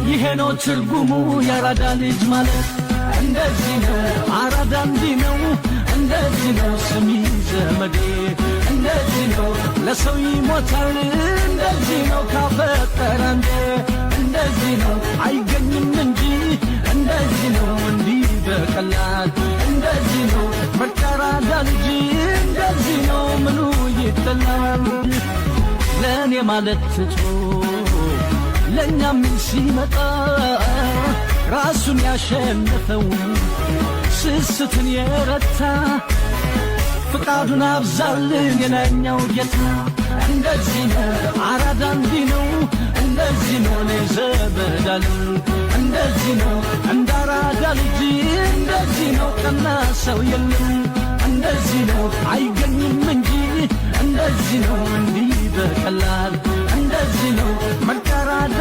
ይሄ ነው ትርጉሙ ያራዳ ልጅ ማለት እንደዚህ ነው አራዳ እንዲህ ነው እንደዚህ ነው ስሚ ዘመዴ እንደዚህ ነው ለሰው ይሞታል እንደዚህ ነው ካፈጠረ እንደ እንደዚህ ነው አይገኝም እንጂ እንደዚህ ነው እንዲህ በቀላል እንደዚህ ነው መራዳ ልጅ እንደዚህ ነው ምኑ ይጠላል ለኔ ማለት ትቶ ለኛ ምን ሲመጣ ራሱን ያሸነፈው ስስትን የረታ ፍቃዱን አብዛልን የላኛው ጌታ እንደዚህ ነው አራዳ እንዲህ ነው እንደዚህ ነው ለዘበዳል እንደዚህ ነው እንዳራዳ ልጅ እንደዚህ ነው ቀና ሰው የለም እንደዚህ ነው አይገኝም እንጂ እንደዚህ ነው እንዲህ በቀላል እንደዚህ ነው መራዳ